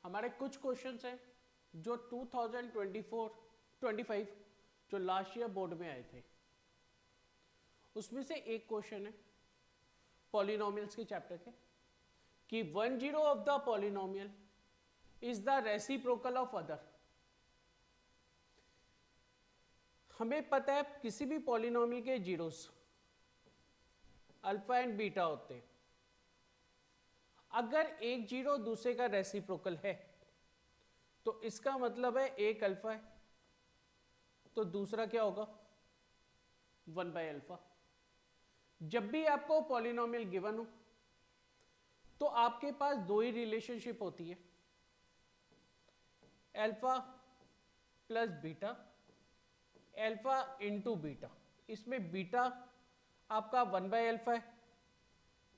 हमारे कुछ क्वेश्चंस हैं जो 2024-25 जो लास्ट ईयर बोर्ड में आए थे। उसमें से एक क्वेश्चन है पॉलिनोमियल्स के चैप्टर के कि 10 of the polynomial is the reciprocal of other. हमें पता है किसी भी पॉलिनोमियल के जीरोस अल्फा एंड बीटा होते हैं। अगर एक जीरो दूसरे का रेसिप्रोकल है तो इसका मतलब है एक अल्फा है तो दूसरा क्या होगा 1/अल्फा। जब भी आपको पॉलिनोमियल गिवन हो तो आपके पास दो ही रिलेशनशिप होती है, alpha plus beta, alpha into beta. इसमें बीटा आपका 1/अल्फा है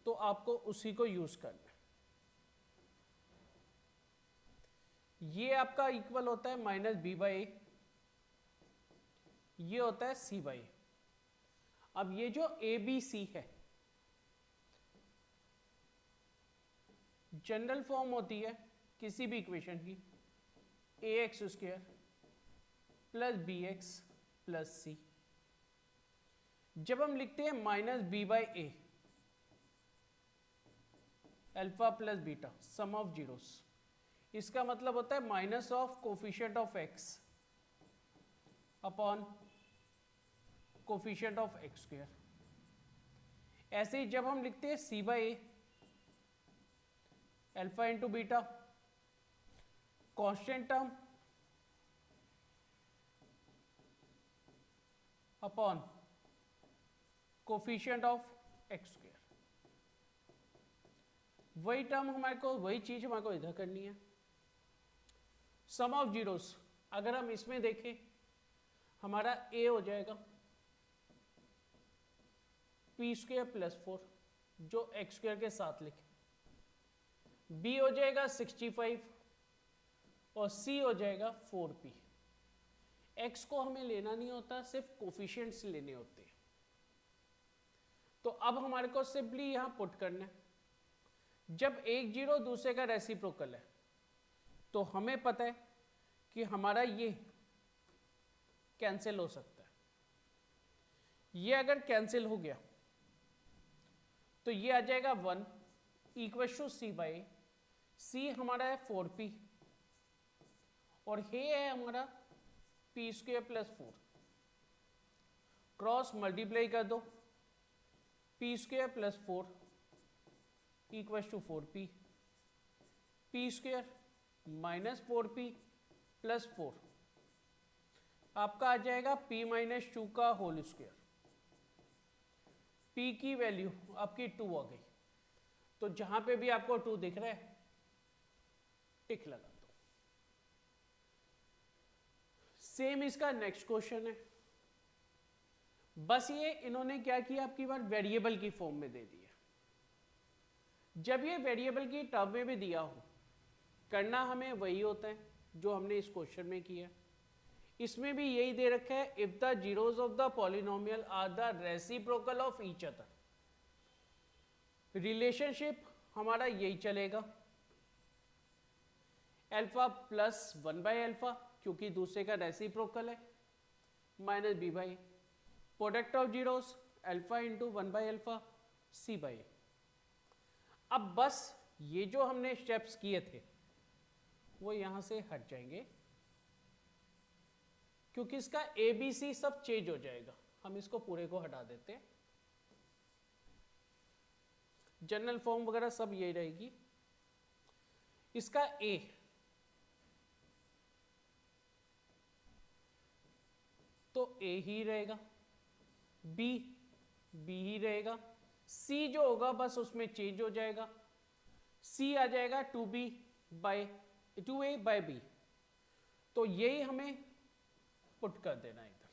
तो आपको उसी को यूज करना है। ये आपका इक्वल होता है -b/a, ये होता है c/a। अब ये जो ए बी सी है जनरल फॉर्म होती है किसी भी इक्वेशन की ax² plus bx plus c। जब हम लिखते हैं -b/a alpha plus beta some of zeros, इसका मतलब होता है minus of coefficient of x upon coefficient of x²। ऐसे ही जब हम लिखते हैं c/a alpha into beta constant term upon coefficient of x²। वही टर्म हमारे को, वही चीज हमारे को इधर करनी है। सम ऑफ जीरोस अगर हम इसमें देखें हमारा a हो जाएगा p² प्लस 4 जो x² के साथ लिखे, b हो जाएगा 65 और c हो जाएगा 4p। x को हमें लेना नहीं होता, सिर्फ कोफिशिएंट्स लेने होते हैं। तो अब हमारे को सिंपली यहां पुट करना है, जब एक जीरो दूसरे का रेसिप्रोकल है तो हमें पता है कि हमारा ये कैंसिल हो सकता है। ये अगर कैंसिल हो गया तो ये आ जाएगा 1 इक्वल टू c/a। c हमारा है 4p और ये है हमारा p² प्लस 4। क्रॉस मल्टीप्लाई कर दो, p² plus 4 equal to 4p, p² minus 4p plus 4 आपका आ जाएगा p-2 का होल स्क्वायर। p की वैल्यू आपकी 2 आ गई, तो जहां पे भी आपको 2 दिख रहा है टिक लगा दो। सेम इसका नेक्स्ट क्वेश्चन है, बस ये इन्होंने क्या किया आपकी बार वेरिएबल की फॉर्म में दे दिया। जब ये वेरिएबल की टर्म में भी दिया हो, करना हमें वही होता है जो हमने इस क्वेश्चन में किया। इसमें भी यही दे रखा है, if the zeros of the polynomial are the reciprocal of each other. Relationship हमारा यही चलेगा, अल्फा प्लस 1/अल्फा क्योंकि दूसरे का रेसिप्रोकल है, minus b/a product of zeros alpha into 1/अल्फा c/a। अब बस ये जो हमने स्टेप्स किए थे वो यहां से हट जाएंगे क्योंकि इसका ABC सब चेंज हो जाएगा। हम इसको पूरे को हटा देते हैं, जनरल फॉर्म वगैरह सब यही रहेगी। इसका A तो A ही रहेगा, B ही रहेगा, C जो होगा बस उसमें चेंज हो जाएगा। C आ जाएगा 2a/b, तो यही हमें पुट कर देना है इधर।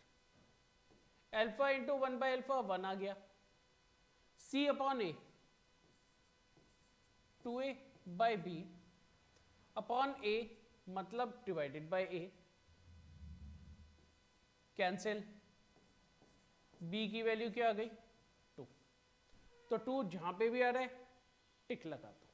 अल्फा इंटू 1/अल्फा 1 आ गया, C upon a 2a/b upon a मतलब divided by a, cancel, b की वैल्यू क्या आ गई 2, तो 2 जहां पे भी आ रहा है टिक लगा दो।